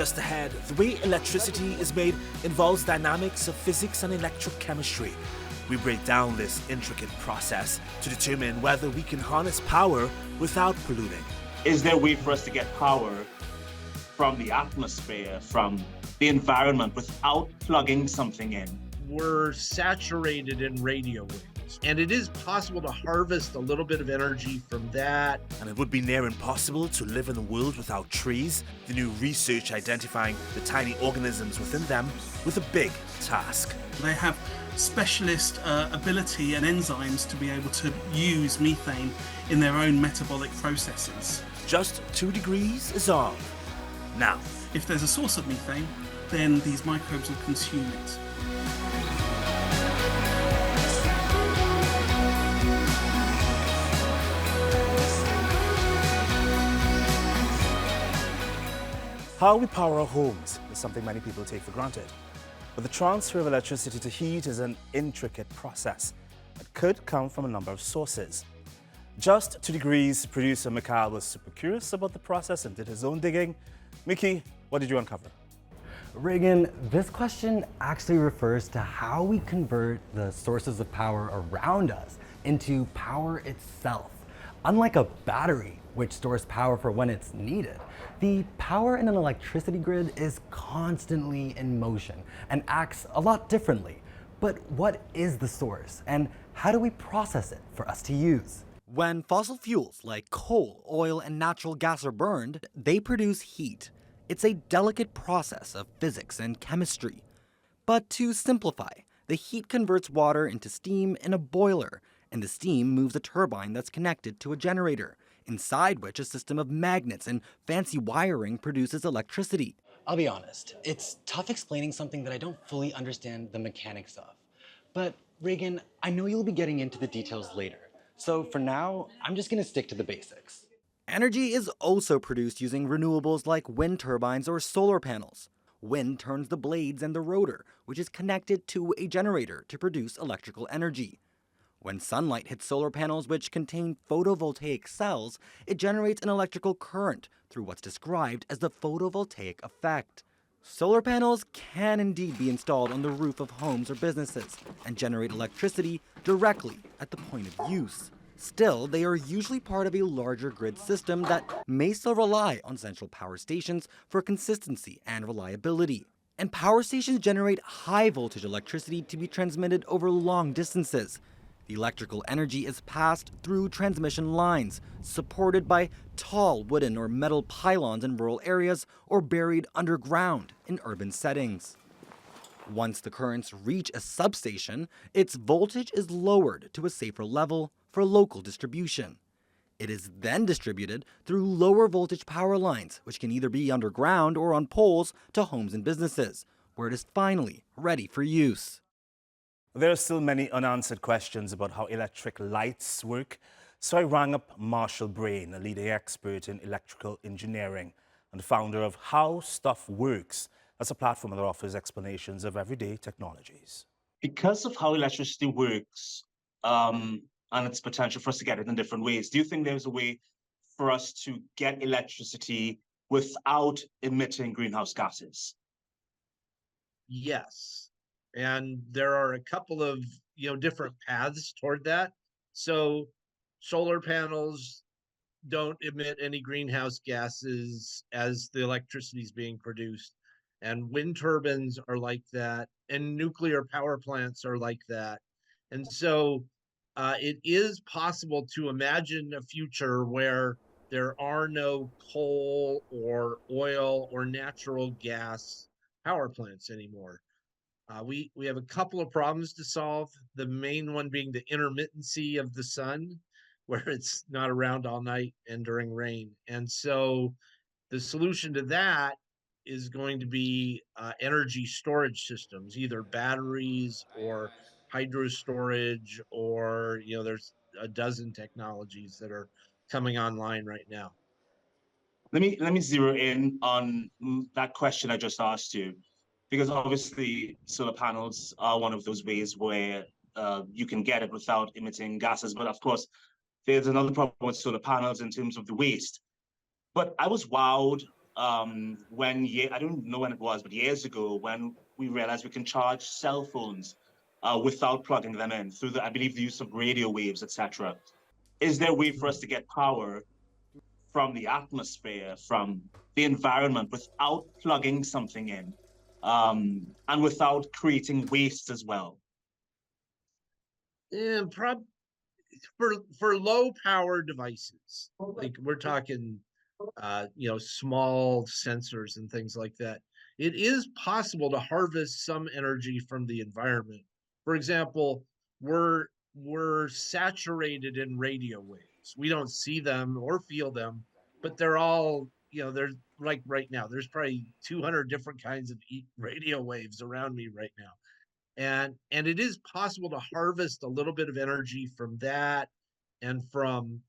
Just ahead, the way electricity is made involves dynamics of physics and electrochemistry. We break down this intricate process to determine whether we can harness power without polluting. Is there a way for us to get power from the atmosphere, from the environment, without plugging something in? We're saturated in radio waves, and it is possible to harvest a little bit of energy from that. And it would be near impossible to live in a world without trees. The new research identifying the tiny organisms within them with a big task. They have specialist ability and enzymes to be able to use methane in their own metabolic processes. Just 2 degrees is all. Now, If there's a source of methane, then these microbes will consume it. how we power our homes is something many people take for granted. But the transfer of electricity to heat is an intricate process that could come from a number of sources. Just 2 degrees, producer Mikhail was super curious about the process and did his own digging. Mickey, what did you uncover? Reagan, this question actually refers to how we convert the sources of power around us into power itself. Unlike a battery, which stores power for when it's needed, the power in an electricity grid is constantly in motion and acts a lot differently. But what is the source, and how do we process it for us to use? When fossil fuels like coal, oil, and natural gas are burned, they produce heat. It's a delicate process of physics and chemistry. But to simplify, the heat converts water into steam in a boiler, and the steam moves a turbine that's connected to a generator, inside which a system of magnets and fancy wiring produces electricity. I'll be honest, it's tough explaining something that I don't fully understand the mechanics of. But Reagan, I know you'll be getting into the details later. So for now, I'm just gonna stick to the basics. Energy is also produced using renewables like wind turbines or solar panels. Wind turns the blades and the rotor, which is connected to a generator to produce electrical energy. When sunlight hits solar panels which contain photovoltaic cells, it generates an electrical current through what's described as the photovoltaic effect. Solar panels can indeed be installed on the roof of homes or businesses and generate electricity directly at the point of use. Still, they are usually part of a larger grid system that may still rely on central power stations for consistency and reliability. And power stations generate high voltage electricity to be transmitted over long distances. The electrical energy is passed through transmission lines, supported by tall wooden or metal pylons in rural areas or buried underground in urban settings. Once the currents reach a substation, its voltage is lowered to a safer level for local distribution. It is then distributed through lower voltage power lines, which can either be underground or on poles to homes and businesses, where it is finally ready for use. There are still many unanswered questions about how electric lights work, so I rang up Marshall Brain, a leading expert in electrical engineering and the founder of HowStuffWorks. That's a platform that offers explanations of everyday technologies. Because of how electricity works and its potential for us to get it in different ways, do you think there's a way for us to get electricity without emitting greenhouse gases? Yes. And there are a couple of different paths toward that. So solar panels don't emit any greenhouse gases as the electricity is being produced. And wind turbines are like that, and nuclear power plants are like that. And so it is possible to imagine a future where there are no coal or oil or natural gas power plants anymore. We have a couple of problems to solve. The main one being the intermittency of the sun, where it's not around all night and during rain. And so the solution to that is going to be energy storage systems, either batteries or hydro storage, or there's a dozen technologies that are coming online right now. Let me zero in on that question I just asked you, because obviously solar panels are one of those ways where you can get it without emitting gases. But of course, there's another problem with solar panels in terms of the waste. But I was wowed when I don't know when it was, but years ago, when we realized we can charge cell phones without plugging them in through I believe, the use of radio waves, etc. Is there a way for us to get power from the atmosphere, from the environment, without plugging something in, and without creating waste as well? And for low power devices, like we're talking, small sensors and things like that, it is possible to harvest some energy from the environment. For example, we're saturated in radio waves. We don't see them or feel them, but they're all, there's like right now, there's probably 200 different kinds of radio waves around me right now. And it is possible to harvest a little bit of energy from that and from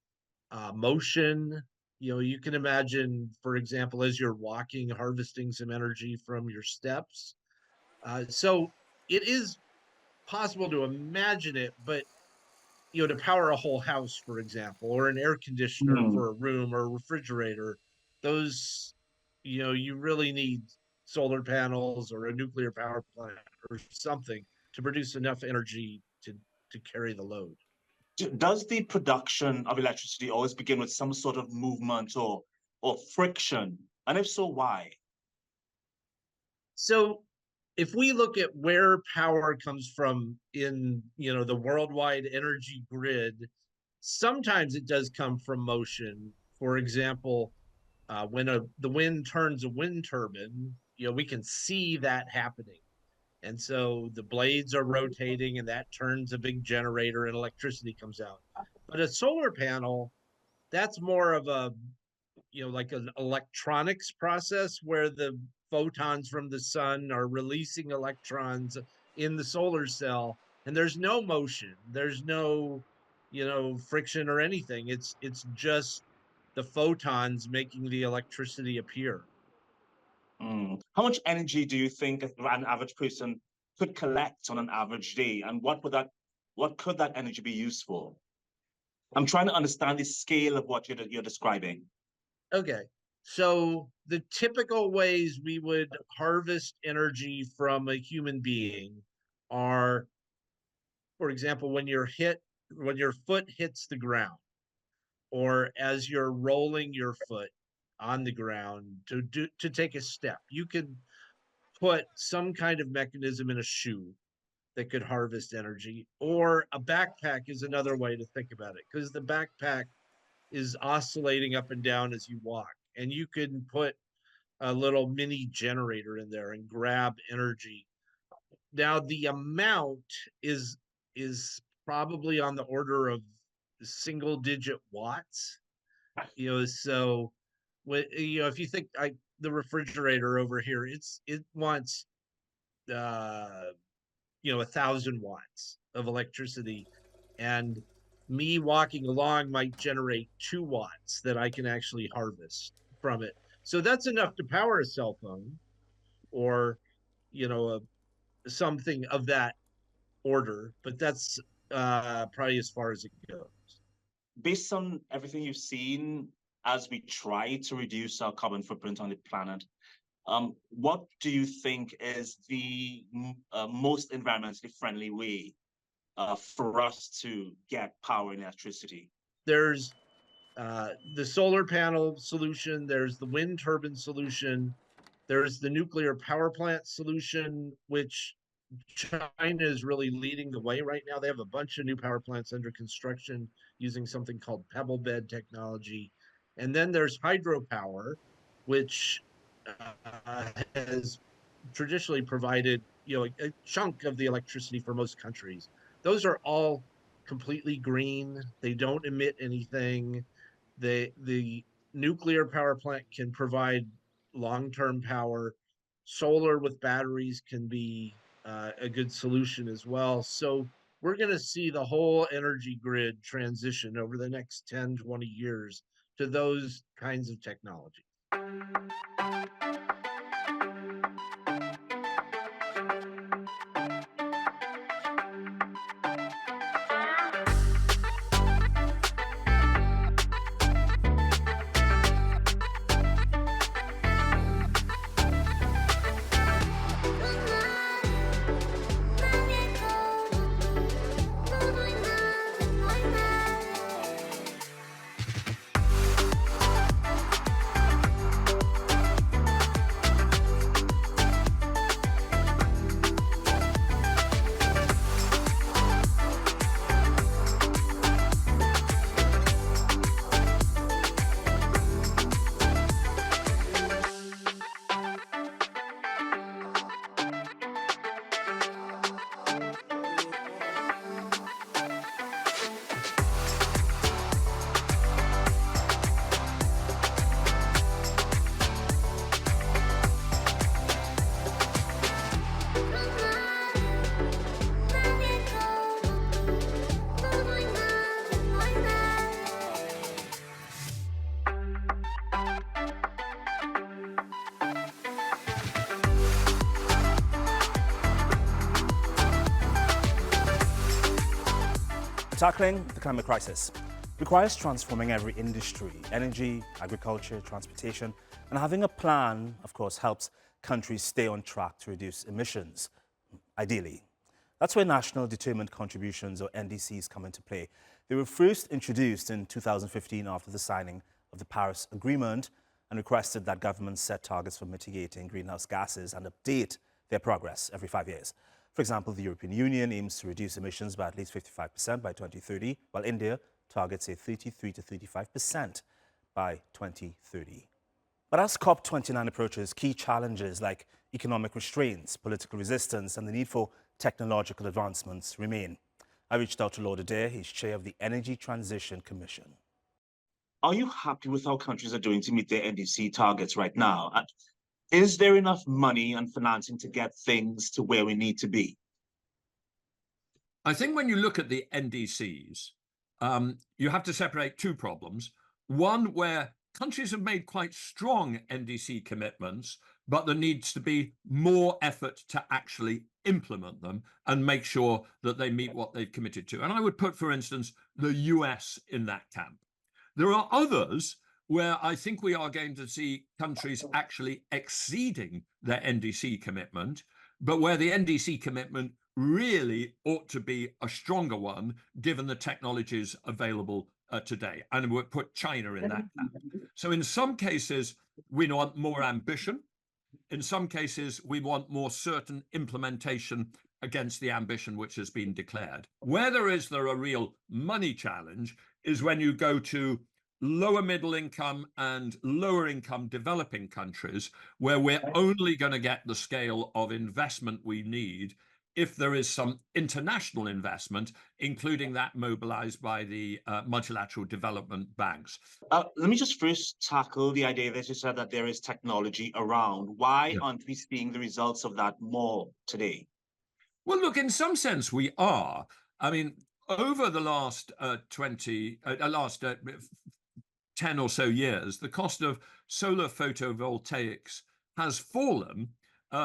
motion. You can imagine, for example, as you're walking, harvesting some energy from your steps. So it is possible to imagine it, but to power a whole house, for example, or an air conditioner for a room or a refrigerator, those, you really need solar panels or a nuclear power plant or something to produce enough energy to carry the load. Does the production of electricity always begin with some sort of movement or friction? And if so, why? So if we look at where power comes from in the worldwide energy grid, sometimes it does come from motion. For example, when the wind turns a wind turbine, we can see that happening. And so the blades are rotating and that turns a big generator and electricity comes out. But a solar panel, that's more of a, like an electronics process where the photons from the sun are releasing electrons in the solar cell, and there's no motion, there's no, friction or anything. It's just the photons making the electricity appear. How much energy do you think an average person could collect on an average day, and what could that energy be used for? I'm trying to understand the scale of what you're describing. Okay, so the typical ways we would harvest energy from a human being are, for example, when your foot hits the ground, or as you're rolling your foot on the ground to take a step. You could put some kind of mechanism in a shoe that could harvest energy, or a backpack is another way to think about it, because the backpack is oscillating up and down as you walk, and you can put a little mini generator in there and grab energy. Now the amount is probably on the order of single digit watts. So when if you think the refrigerator over here, it wants 1,000 watts of electricity, and me walking along might generate 2 watts that I can actually harvest from it. So that's enough to power a cell phone, or something of that order, but that's probably as far as it goes. Based on everything you've seen, as we try to reduce our carbon footprint on the planet, what do you think is the most environmentally friendly way for us to get power and electricity? There's the solar panel solution, there's the wind turbine solution, there's the nuclear power plant solution, which China is really leading the way right now. They have a bunch of new power plants under construction using something called pebble bed technology. And then there's hydropower, which has traditionally provided a chunk of the electricity for most countries. Those are all completely green. They don't emit anything. The nuclear power plant can provide long-term power. Solar with batteries can be a good solution as well. So we're going to see the whole energy grid transition over the next 10, 20 years to those kinds of technology. Tackling the climate crisis requires transforming every industry, energy, agriculture, transportation, and having a plan, of course, helps countries stay on track to reduce emissions, ideally. That's where National Determined Contributions, or NDCs, come into play. They were first introduced in 2015 after the signing of the Paris Agreement and requested that governments set targets for mitigating greenhouse gases and update their progress every 5 years. For example, the European Union aims to reduce emissions by at least 55% by 2030, while India targets a 33 to 35% by 2030. But as COP29 approaches, key challenges like economic restraints, political resistance, and the need for technological advancements remain. I reached out to Lord Adair. He's chair of the Energy Transition Commission. Are you happy with how countries are doing to meet their NDC targets right now? And is there enough money and financing to get things to where we need to be? I think when you look at the NDCs, you have to separate two problems. One where countries have made quite strong NDC commitments, but there needs to be more effort to actually implement them and make sure that they meet what they've committed to. And I would put, for instance, the US in that camp. There are others where I think we are going to see countries actually exceeding their NDC commitment, but where the NDC commitment really ought to be a stronger one, given the technologies available today. And we'll put China in that camp. So in some cases, we want more ambition. In some cases, we want more certain implementation against the ambition which has been declared. Where there a real money challenge is when you go to lower middle income and lower income developing countries, where we're only going to get the scale of investment we need if there is some international investment, including that mobilized by the multilateral development banks. Let me just first tackle the idea that you said that there is technology around. Why aren't we seeing the results of that more today? Well, look, in some sense we are. I mean, over the last 10 or so years, the cost of solar photovoltaics has fallen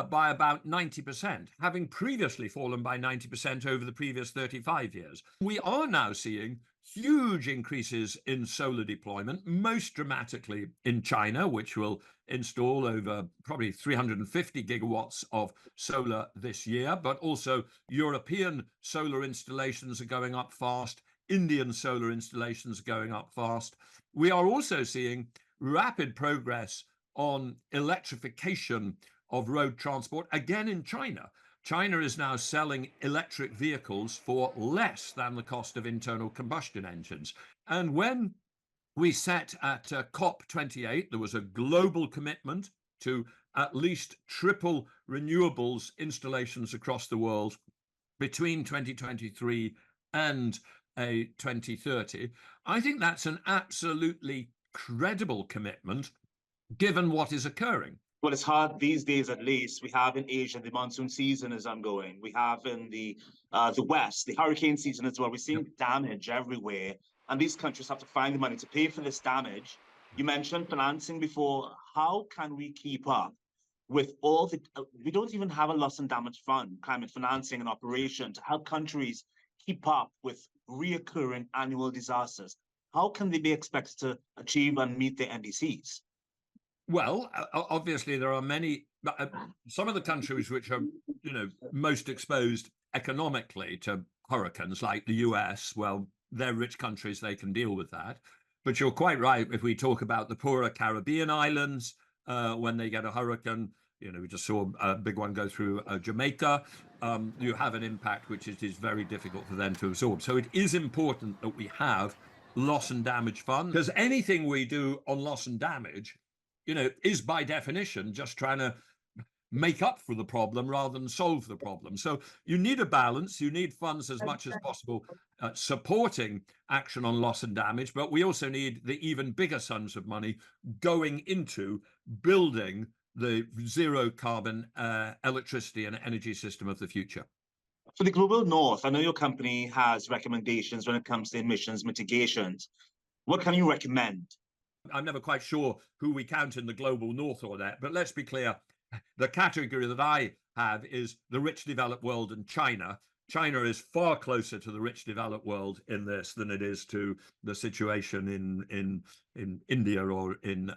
by about 90%, having previously fallen by 90% over the previous 35 years. We are now seeing huge increases in solar deployment, most dramatically in China, which will install over probably 350 gigawatts of solar this year, but also European solar installations are going up fast. Indian solar installations are going up fast. We are also seeing rapid progress on electrification of road transport, again in China. China is now selling electric vehicles for less than the cost of internal combustion engines. And when we set at COP28, there was a global commitment to at least triple renewables installations across the world between 2023 and 2030. I think that's an absolutely credible commitment, given what is occurring. Well, it's hard these days, at least. We have in Asia, the monsoon season is ongoing. We have in the West, the hurricane season as well. We're seeing damage everywhere. And these countries have to find the money to pay for this damage. You mentioned financing before. How can we keep up with all the, we don't even have a loss and damage fund, climate financing and operation to help countries keep up with reoccurring annual disasters. How can they be expected to achieve and meet their NDCs? Well, obviously there are many, some of the countries which are, most exposed economically to hurricanes, like the US, well, they're rich countries, they can deal with that. But you're quite right, if we talk about the poorer Caribbean islands, when they get a hurricane, we just saw a big one go through Jamaica, you have an impact which it is very difficult for them to absorb. So it is important that we have loss and damage fund, because anything we do on loss and damage, is by definition just trying to make up for the problem rather than solve the problem. So you need a balance. You need funds as much as possible supporting action on loss and damage, but we also need the even bigger sums of money going into building the zero carbon electricity and energy system of the future. For the global north, I know your company has recommendations when it comes to emissions mitigations. What can you recommend? I'm never quite sure who we count in the global north or that, but let's be clear. The category that I have is the rich developed world and China. China is far closer to the rich developed world in this than it is to the situation in India or in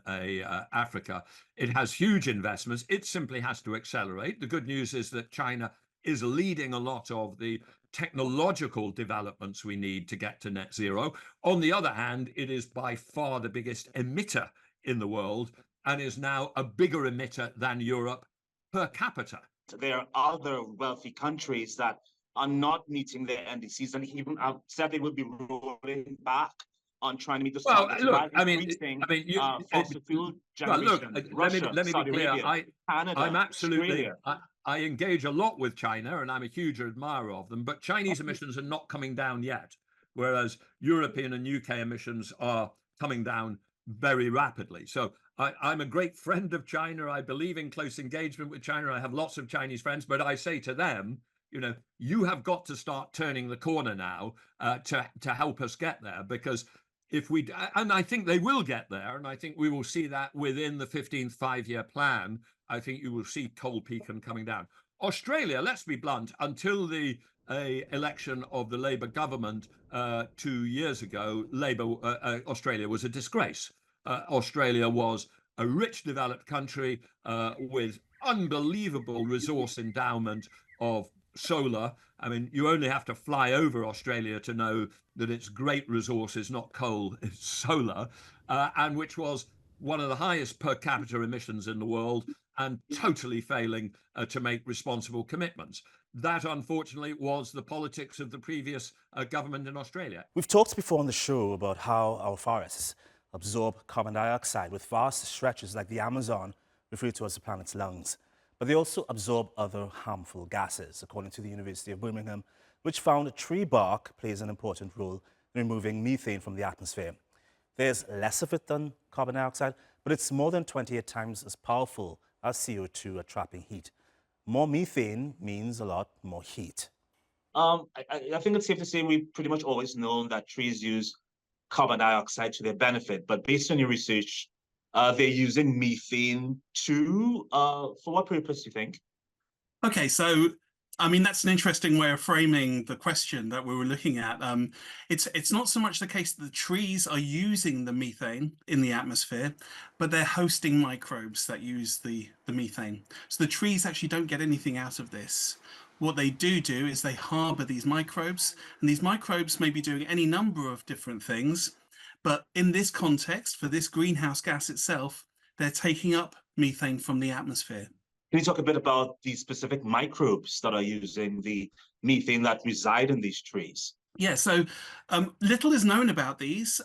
Africa. It has huge investments. It simply has to accelerate. The good news is that China is leading a lot of the technological developments we need to get to net zero. On the other hand, it is by far the biggest emitter in the world and is now a bigger emitter than Europe per capita. There are other wealthy countries that are not meeting their NDCs, and even said they will be rolling back on trying to meet the targets while increasing fossil fuel generation. Look, Russia, let me Saudi be clear. Arabia, Canada, I'm absolutely. Australia. I engage a lot with China, and I'm a huge admirer of them. But Chinese emissions are not coming down yet, whereas European and UK emissions are coming down very rapidly. So I'm a great friend of China. I believe in close engagement with China. I have lots of Chinese friends, but I say to them, you know, you have got to start turning the corner now to help us get there, because if we, and I think they will get there, and I think we will see that within the 15th five-year plan. I think you will see coal peaking coming down. Australia, let's be blunt, until the election of the Labour government 2 years ago, Australia was a disgrace. Australia was a rich, developed country with unbelievable resource endowment of solar. I mean, you only have to fly over Australia to know that its great resource is not coal, it's solar, and which was one of the highest per capita emissions in the world and totally failing to make responsible commitments. That, unfortunately, was the politics of the previous government in Australia. We've talked before on the show about how our forests absorb carbon dioxide with vast stretches like the Amazon, referred to as the planet's lungs. But they also absorb other harmful gases, according to the University of Birmingham, which found tree bark plays an important role in removing methane from the atmosphere. There's less of it than carbon dioxide, but it's more than 28 times as powerful as CO2 at trapping heat. More methane means a lot more heat. I think it's safe to say we've pretty much always known that trees use carbon dioxide to their benefit, but based on your research, they're using methane too. For what purpose, do you think? Okay, so I mean, that's an interesting way of framing the question that we were looking at. It's not so much the case that the trees are using the methane in the atmosphere, but they're hosting microbes that use the methane. So the trees actually don't get anything out of this. What they do is they harbor these microbes, and these microbes may be doing any number of different things. But in this context, for this greenhouse gas itself, they're taking up methane from the atmosphere. Can you talk a bit about the specific microbes that are using the methane that reside in these trees? Yeah, so little is known about these.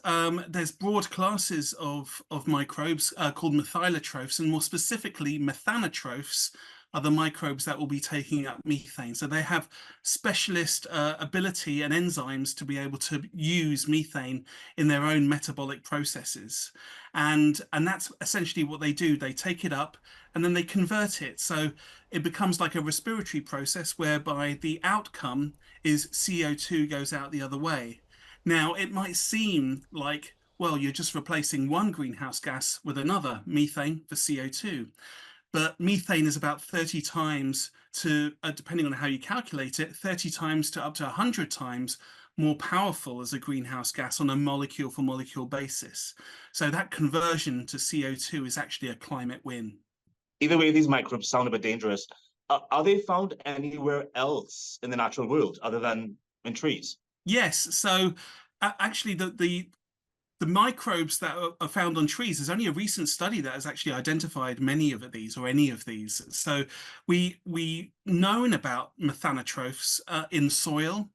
There's broad classes of microbes called methylotrophs, and more specifically, methanotrophs are the microbes that will be taking up methane. So they have specialist ability and enzymes to be able to use methane in their own metabolic processes. And that's essentially what they do. They take it up and then they convert it. So it becomes like a respiratory process whereby the outcome is CO2 goes out the other way. Now, it might seem like, well, you're just replacing one greenhouse gas with another, methane for CO2. But methane is about 30 times to, depending on how you calculate it, 30 times to up to 100 times more powerful as a greenhouse gas on a molecule for molecule basis. So that conversion to CO2 is actually a climate win. Either way, these microbes sound a bit dangerous. Are they found anywhere else in the natural world other than in trees? Yes. So actually, the microbes that are found on trees, there's only a recent study that has actually identified many of these or any of these. So we known about methanotrophs in soil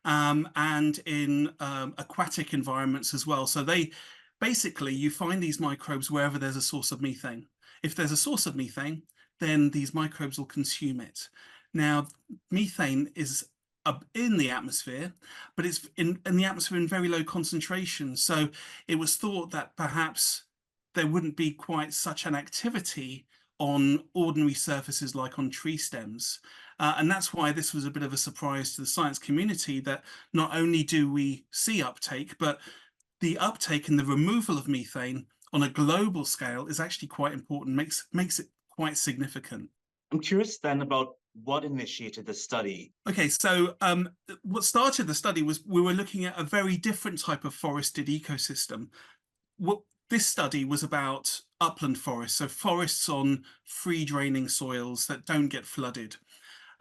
and in aquatic environments as well. So they basically, you find these microbes wherever there's a source of methane. If there's a source of methane, then these microbes will consume it. Now, methane is in the atmosphere, but it's in the atmosphere in very low concentration. So it was thought that perhaps there wouldn't be quite such an activity on ordinary surfaces like on tree stems. And that's why this was a bit of a surprise to the science community, that not only do we see uptake, but the uptake and the removal of methane on a global scale is actually quite important, makes it quite significant. I'm curious then about what initiated the study? Okay, so what started the study was we were looking at a very different type of forested ecosystem. What this study was about upland forests, so forests on free draining soils that don't get flooded.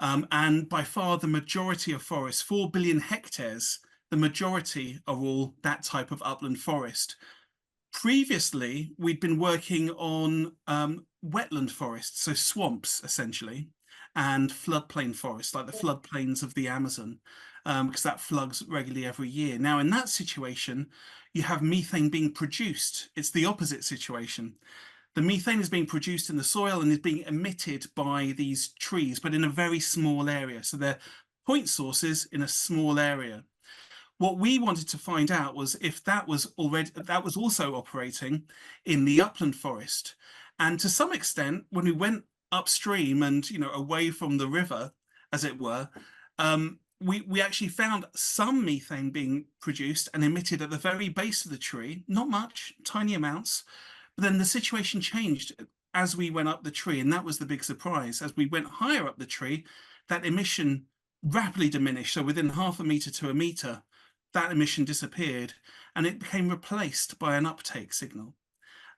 And by far the majority of forests, 4 billion hectares, the majority are all that type of upland forest. Previously, we'd been working on wetland forests, so swamps essentially, and floodplain forests, like the floodplains of the Amazon, because that floods regularly every year. Now, in that situation, you have methane being produced. It's the opposite situation. The methane is being produced in the soil and is being emitted by these trees, but in a very small area. So they're point sources in a small area. What we wanted to find out was if that was also operating in the upland forest. And to some extent, when we went upstream and away from the river, as it were, we actually found some methane being produced and emitted at the very base of the tree. Not much, tiny amounts. But then the situation changed as we went up the tree, and that was the big surprise. As we went higher up the tree, that emission rapidly diminished. So within half a meter to a meter, that emission disappeared and it became replaced by an uptake signal.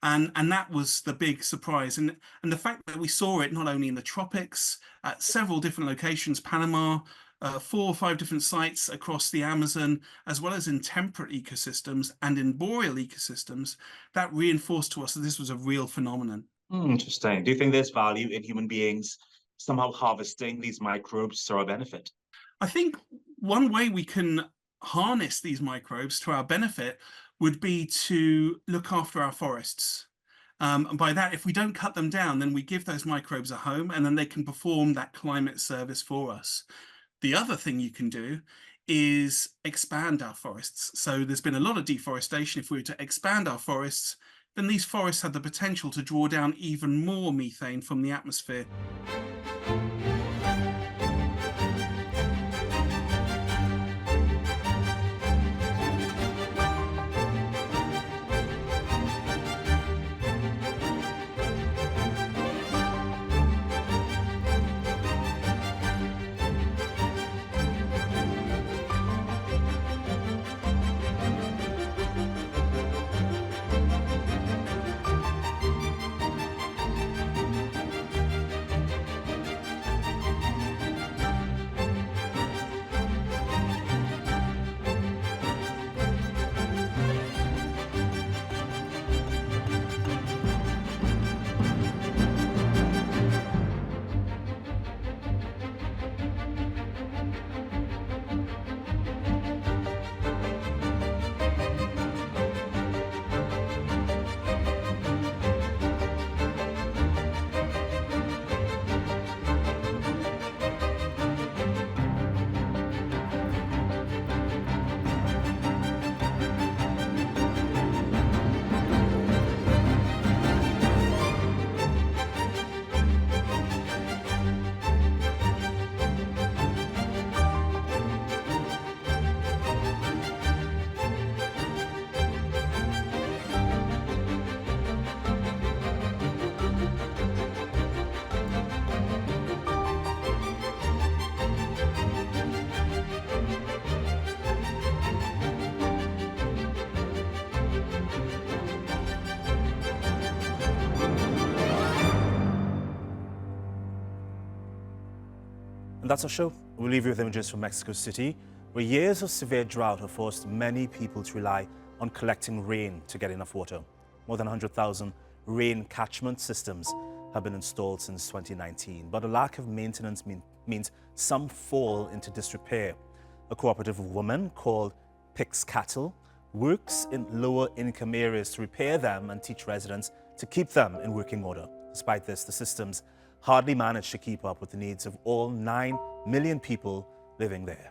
And that was the big surprise. And the fact that we saw it not only in the tropics, at several different locations, Panama, 4 or 5 different sites across the Amazon, as well as in temperate ecosystems and in boreal ecosystems, that reinforced to us that this was a real phenomenon. Interesting. Do you think there's value in human beings somehow harvesting these microbes to our benefit? I think one way we can harness these microbes to our benefit would be to look after our forests. And by that, if we don't cut them down, then we give those microbes a home and then they can perform that climate service for us. The other thing you can do is expand our forests. So there's been a lot of deforestation. If we were to expand our forests, then these forests have the potential to draw down even more methane from the atmosphere. And that's our show. We'll leave you with images from Mexico City, where years of severe drought have forced many people to rely on collecting rain to get enough water. More than 100,000 rain catchment systems have been installed since 2019, but a lack of maintenance means some fall into disrepair. A cooperative of women called Pix Cattle works in lower income areas to repair them and teach residents to keep them in working order. Despite this, the systems hardly manage to keep up with the needs of all 9 million people living there.